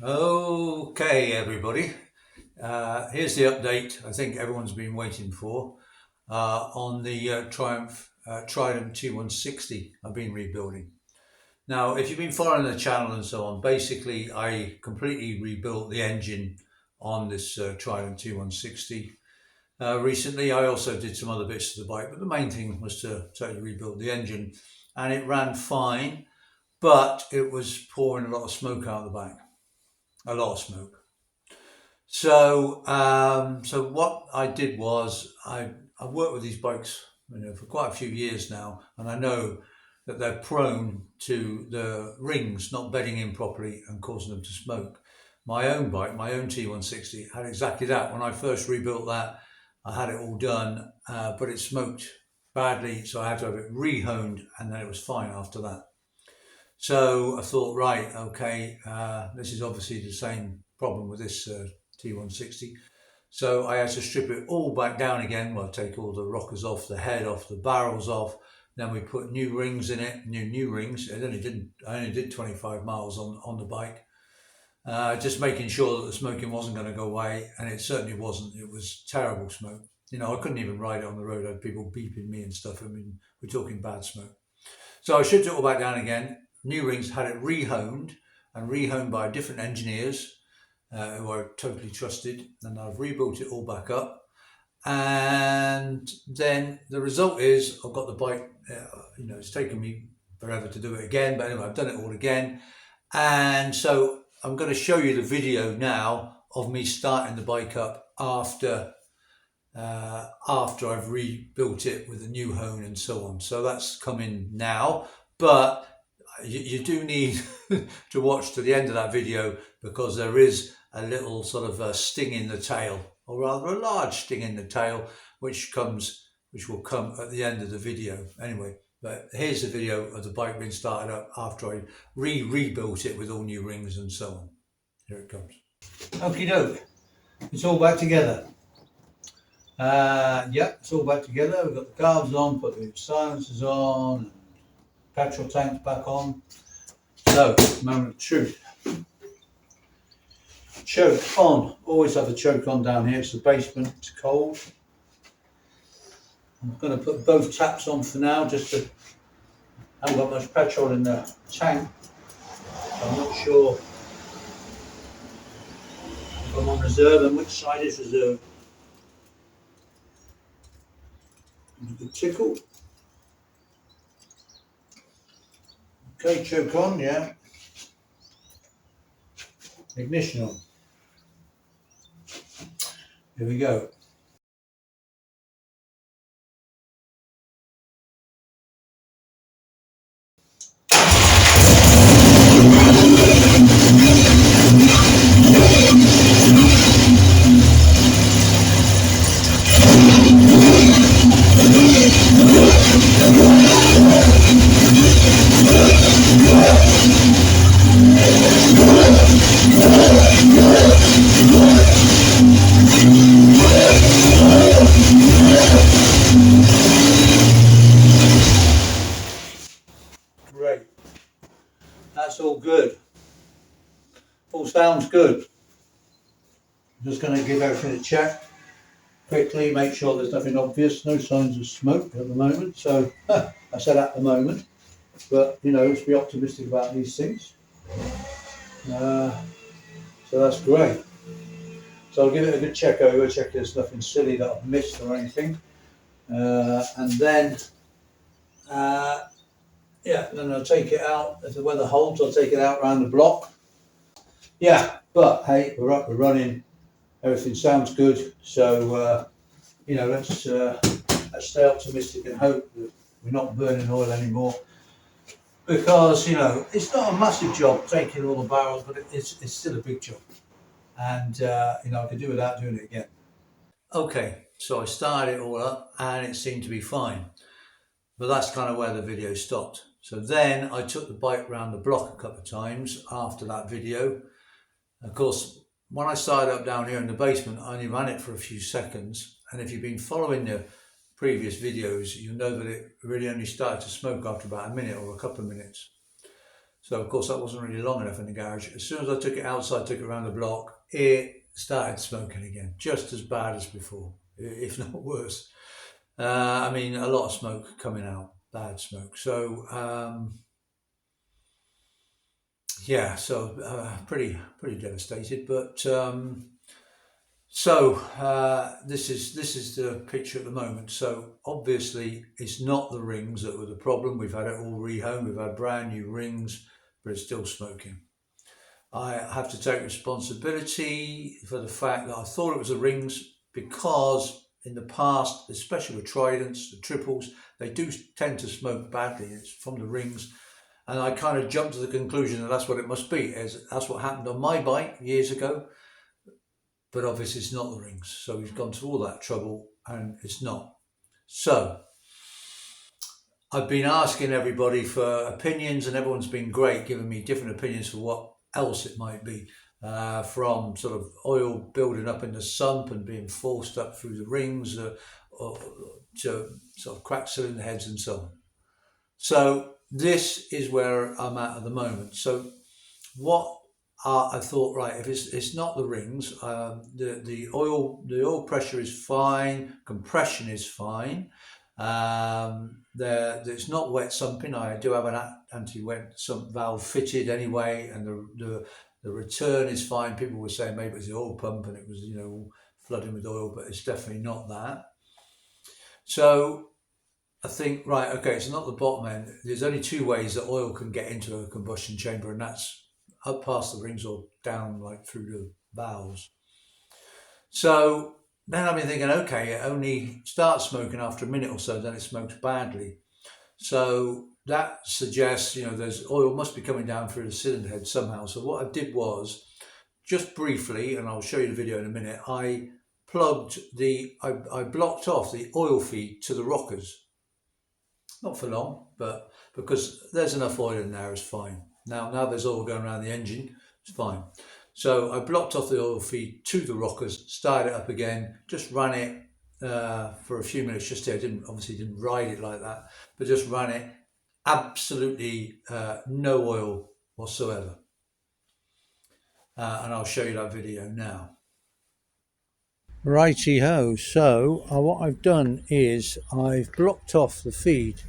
Okay, everybody. Here's the update I think everyone's been waiting for on the Triumph Trident T160 I've been rebuilding. Now, if you've been following the channel and so on, basically I completely rebuilt the engine on this Trident T160. Recently, I also did some other bits to the bike, but the main thing was to totally rebuild the engine, and it ran fine, but it was pouring a lot of smoke out the back, a lot of smoke. So what I did was I've worked with these bikes, for quite a few years now, and I know that they're prone to the rings not bedding in properly and causing them to smoke. My own bike, my own T160, had exactly that. When I first rebuilt that, I had it all done, but it smoked badly, so I had to have it re-honed, and then it was fine after that. So I thought, right, okay, this is obviously the same problem with this T160. So I had to strip it all back down again. Well, take all the rockers off, the head off, the barrels off. Then we put new rings in it, new rings. I only did 25 miles on the bike. Just making sure that the smoking wasn't going to go away, and it certainly wasn't. It was terrible smoke. I couldn't even ride it on the road. I had people beeping me and stuff. I mean, we're talking bad smoke. So I stripped it all back down again. New rings, had it rehoned and rehoned by different engineers who I totally trusted, and I've rebuilt it all back up. And then the result is I've got the bike. It's taken me forever to do it again, but anyway, I've done it all again. And so I'm going to show you the video now of me starting the bike up after I've rebuilt it with a new hone and so on. So that's coming now, but you do need to watch to the end of that video, because there is a little sort of a sting in the tail, or rather a large sting in the tail, which will come at the end of the video. Anyway, but here's the video of the bike being started up after I rebuilt it with all new rings and so on. Here it comes. Okie doke, it's all back together. It's all back together. We've got the carbs on, put the silencers on, petrol tanks back on. So, moment of truth. Choke on. Always have the choke on down here. It's the basement. It's cold. I'm going to put both taps on for now, just to. I haven't got much petrol in the tank. I'm not sure if I'm on reserve and which side is reserve. The tickle. Okay, choke on, yeah. Ignition on. Here we go. Great. That's all good. All sounds good. I'm just going to give everything a check quickly, make sure there's nothing obvious, no signs of smoke at the moment. So I said at the moment, but let's be optimistic about these things. So that's great. So I'll give it a good check over, check there's nothing silly that I've missed or anything. And then then I'll take it out. If the weather holds, I'll take it out around the block. Yeah, but hey, we're up, we're running. Everything sounds good. So let's stay optimistic and hope that we're not burning oil anymore. Because it's not a massive job taking all the barrels, but it's still a big job. And I could do without doing it again. Okay, so I started it all up and it seemed to be fine. But that's kind of where the video stopped. So then I took the bike around the block a couple of times after that video. Of course, when I started up down here in the basement, I only ran it for a few seconds. And if you've been following the previous videos, you'll know that it really only started to smoke after about a minute or a couple of minutes. So of course that wasn't really long enough in the garage. As soon as I took it outside, took it around the block, it started smoking again, just as bad as before, if not worse. I mean, a lot of smoke coming out, bad smoke. So yeah, so pretty devastated. But this is the picture at the moment. So obviously it's not the rings that were the problem. We've had it all rehomed. We've had brand new rings, but it's still smoking. I have to take responsibility for the fact that I thought it was the rings, because in the past, especially with Tridents, the triples, they do tend to smoke badly. It's from the rings. And I kind of jumped to the conclusion that that's what it must be. That's what happened on my bike years ago. But obviously it's not the rings. So we've gone through all that trouble and it's not. So I've been asking everybody for opinions, and everyone's been great, giving me different opinions for what else it might be. From sort of oil building up in the sump and being forced up through the rings, or to sort of cracked cylinder heads and so on. So this is where I'm at the moment. So what I thought, right, if it's not the rings, the oil pressure is fine, compression is fine. It's not wet sumping. I do have an anti-wet sump valve fitted anyway, and the return is fine. People were saying maybe it was the oil pump and it was, flooding with oil, but it's definitely not that. So I think, right, okay, it's not the bottom end. There's only two ways that oil can get into a combustion chamber, and that's up past the rings or down like through the valves. So then I've been thinking, okay, it only starts smoking after a minute or so, then it smokes badly. So that suggests, there's oil must be coming down through the cylinder head somehow. So what I did was, just briefly, and I'll show you the video in a minute, I blocked off the oil feed to the rockers. Not for long, but because there's enough oil in there, it's fine. Now there's oil going around the engine, it's fine. So I blocked off the oil feed to the rockers, started it up again, just ran it for a few minutes just there. Obviously didn't ride it like that, but just ran it. Absolutely no oil whatsoever. And I'll show you that video now. Righty ho, so what I've done is I've blocked off the feed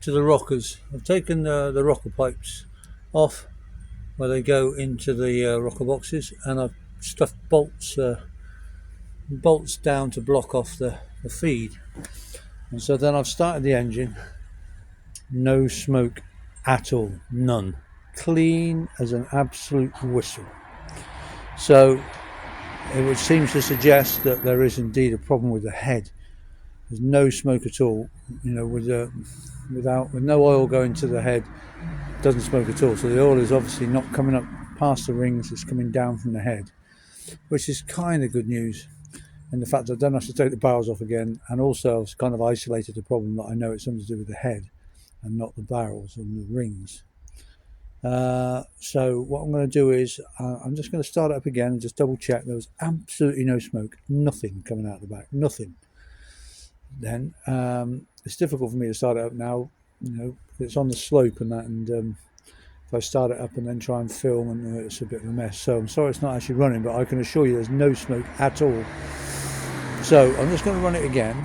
to the rockers. I've taken the rocker pipes off where they go into the rocker boxes, and I've stuffed bolts down to block off the feed. And so then I've started the engine. No smoke at all, none. Clean as an absolute whistle. So it would seem to suggest that there is indeed a problem with the head. There's no smoke at all, with no oil going to the head, it doesn't smoke at all. So the oil is obviously not coming up past the rings, it's coming down from the head, which is kind of good news. And the fact that I don't have to take the barrels off again, and also I've kind of isolated the problem that I know it's something to do with the head and not the barrels and the rings. So what I'm going to do is I'm just going to start it up again and just double check there was absolutely no smoke, nothing coming out the back, nothing. Then it's difficult for me to start it up now, it's on the slope and that, and if I start it up and then try and film, and it's a bit of a mess. So I'm sorry it's not actually running, but I can assure you there's no smoke at all. So I'm just going to run it again,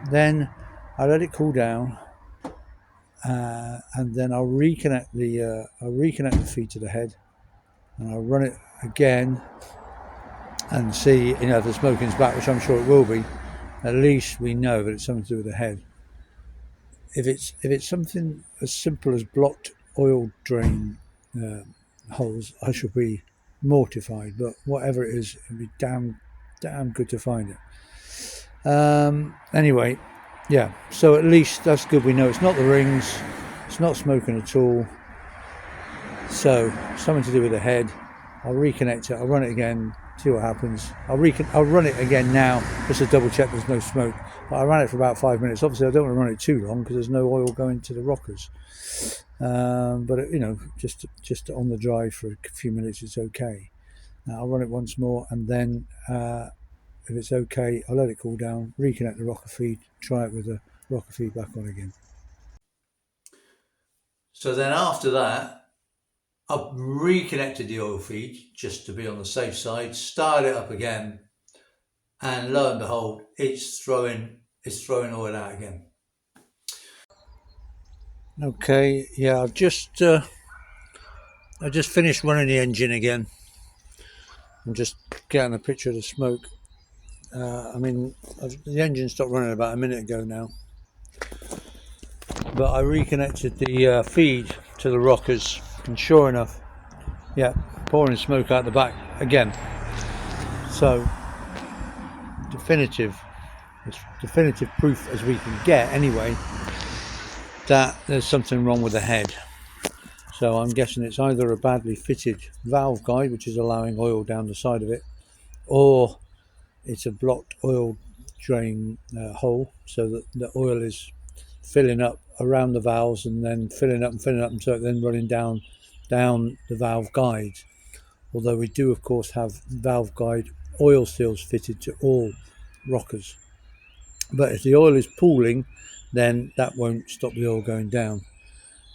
then I let it cool down. And then I'll reconnect the feed to the head, and I'll run it again and see, if the smoking's back, which I'm sure it will be. At least we know that it's something to do with the head. If it's something as simple as blocked oil drain holes, I shall be mortified. But whatever it is, it'd be damn good to find it. Anyway. Yeah, so at least that's good. We know it's not the rings, it's not smoking at all. So something to do with the head. I'll reconnect it, I'll run it again, see what happens. I'll run it again now just to double check there's no smoke. But I ran it for about 5 minutes. Obviously I don't want to run it too long because there's no oil going to the rockers. But just on the drive for a few minutes it's okay. Now I'll run it once more, and then if it's okay, I'll let it cool down, reconnect the rocker feed, try it with the rocker feed back on again. So then after that, I've reconnected the oil feed just to be on the safe side, started it up again, and lo and behold, it's throwing oil out again. Okay, yeah, I just finished running the engine again. I'm just getting a picture of the smoke. The engine stopped running about a minute ago now, but I reconnected the feed to the rockers, and sure enough, yeah, pouring smoke out the back again. So definitive proof as we can get anyway that there's something wrong with the head. So I'm guessing it's either a badly fitted valve guide, which is allowing oil down the side of it, or it's a blocked oil drain hole, so that the oil is filling up around the valves and then filling up, and so then running down the valve guide. Although we do of course have valve guide oil seals fitted to all rockers, but if the oil is pooling, then that won't stop the oil going down.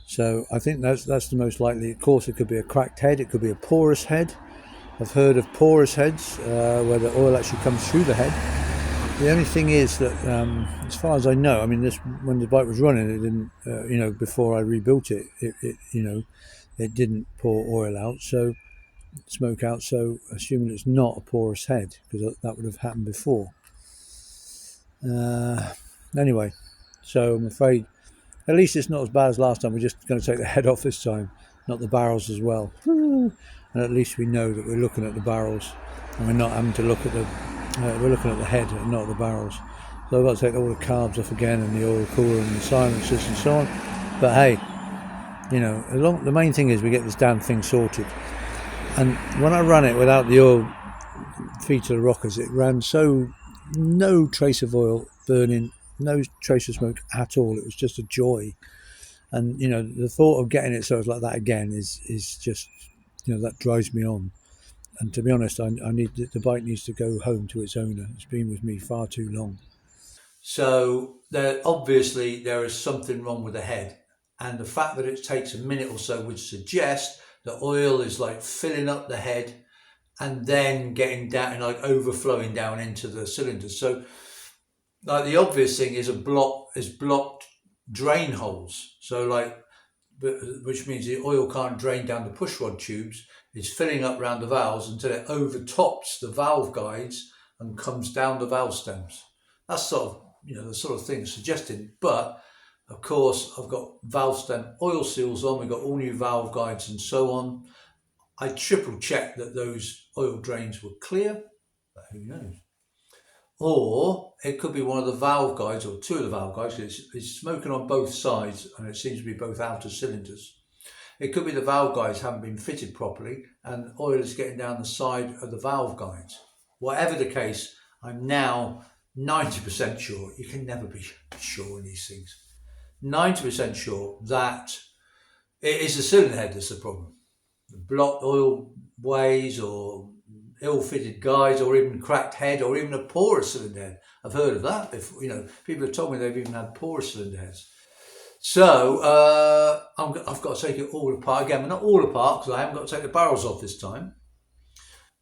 So I think that's the most likely. Of course, it could be a cracked head, it could be a porous head. I've heard of porous heads where the oil actually comes through the head. The only thing is that, as far as I know, I mean, this when the bike was running, it didn't, before I rebuilt it, it didn't pour oil out, so smoke out. So assuming it's not a porous head, because that would have happened before. Anyway, so I'm afraid at least it's not as bad as last time. We're just going to take the head off this time, not the barrels as well. And at least we know that we're looking at the barrels, and we're not having to look at we're looking at the head and not the barrels. So I've got to take all the carbs off again, and the oil cooler and the silencers and so on. But hey, the main thing is we get this damn thing sorted. And when I ran it without the oil feed to the rockers, it ran so no trace of oil burning, no trace of smoke at all. It was just a joy. And the thought of getting it so it's like that again is just, that drives me on. And to be honest, I need the bike needs to go home to its owner. It's been with me far too long. So obviously there is something wrong with the head, and the fact that it takes a minute or so would suggest that oil is like filling up the head and then getting down and like overflowing down into the cylinders. So like the obvious thing is blocked drain holes. So which means the oil can't drain down the pushrod tubes. It's filling up around the valves until it overtops the valve guides and comes down the valve stems. That's sort of the sort of thing suggested. But of course, I've got valve stem oil seals on. We've got all new valve guides and so on. I triple checked that those oil drains were clear, but who knows? Or it could be one of the valve guides or two of the valve guides. It's smoking on both sides, and it seems to be both outer cylinders. It could be the valve guides haven't been fitted properly and oil is getting down the side of the valve guides. Whatever the case, I'm now 90% sure. You can never be sure in these things. 90% sure that it is the cylinder head that's the problem. The blocked oil ways, or ill-fitted guides, or even cracked head, or even a porous cylinder head. I've heard of that before. People have told me they've even had porous cylinder heads. So I've got to take it all apart again, but not all apart, because I haven't got to take the barrels off this time,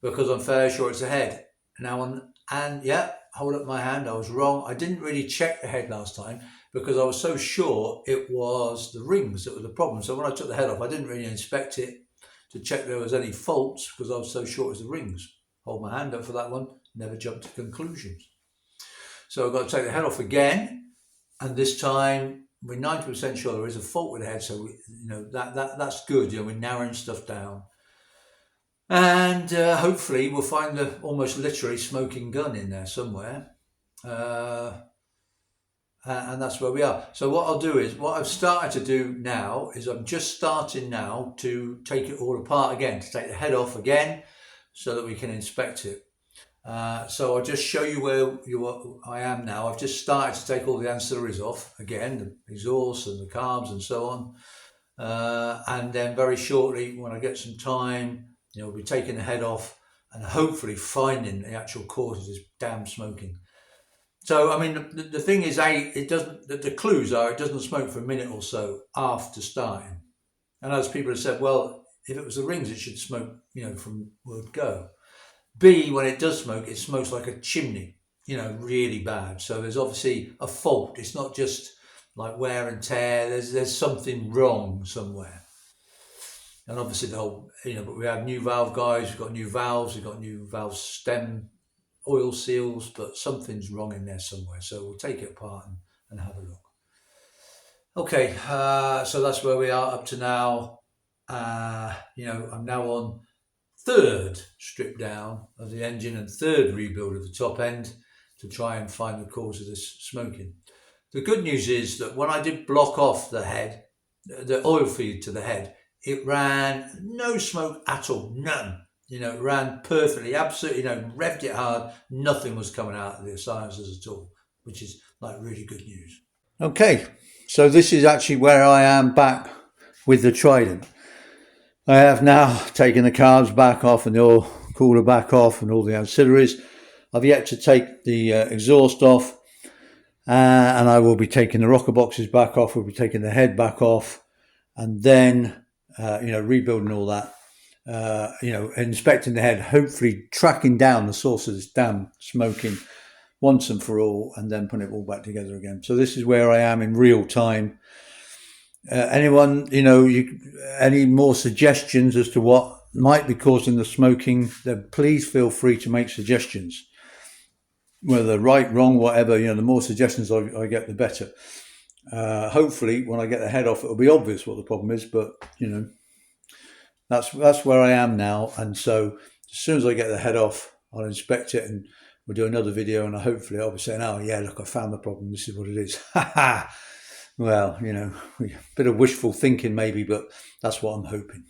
because I'm fairly sure it's a head. Hold up my hand, I was wrong. I didn't really check the head last time because I was so sure it was the rings that were the problem. So when I took the head off, I didn't really inspect it to check there was any faults because I was so sure it was the rings. Hold my hand up for that one, never jump to conclusions. So I've got to take the head off again, and this time we're 90% sure there is a fault with the head, so that's good. We're narrowing stuff down. And hopefully we'll find the almost literally smoking gun in there somewhere. And that's where we are. So what I'll do is, what I've started to do now is I'm just starting now to take it all apart again, to take the head off again so that we can inspect it. So I'll just show you where I am now. I've just started to take all the ancillaries off again, the exhaust and the carbs and so on. And then very shortly, when I get some time, we'll be taking the head off and hopefully finding the actual cause of this damn smoking. So, I mean, the thing is, the clues are it doesn't smoke for a minute or so after starting. And as people have said, well, if it was the rings, it should smoke, from word go. B, when it does smoke, it smokes like a chimney, really bad. So there's obviously a fault. It's not just like wear and tear. There's something wrong somewhere. And obviously the whole, but we have new valve guys, we've got new valves, we've got new valve stem oil seals, but something's wrong in there somewhere. So we'll take it apart and have a look. Okay, so that's where we are up to now. I'm now on third strip down of the engine and third rebuild of the top end to try and find the cause of this smoking. The good news is that when I did block off the head, the oil feed to the head, it ran no smoke at all, none. It ran perfectly, absolutely, revved it hard, nothing was coming out of the silencers at all, which is like really good news. Okay, so this is actually where I am back with the Trident. I have now taken the carbs back off and the oil cooler back off and all the ancillaries. I've yet to take the exhaust off, and I will be taking the rocker boxes back off. We'll be taking the head back off, and then rebuilding all that. Inspecting the head, hopefully tracking down the source of this damn smoking once and for all, and then putting it all back together again. So this is where I am in real time. Anyone, any more suggestions as to what might be causing the smoking, then please feel free to make suggestions. Whether right, wrong, whatever, the more suggestions I get, the better. Hopefully, when I get the head off, it'll be obvious what the problem is, but, that's where I am now. And so as soon as I get the head off, I'll inspect it and we'll do another video, and hopefully I'll be saying, oh, yeah, look, I found the problem. This is what it is. Ha ha. Well, a bit of wishful thinking maybe, but that's what I'm hoping.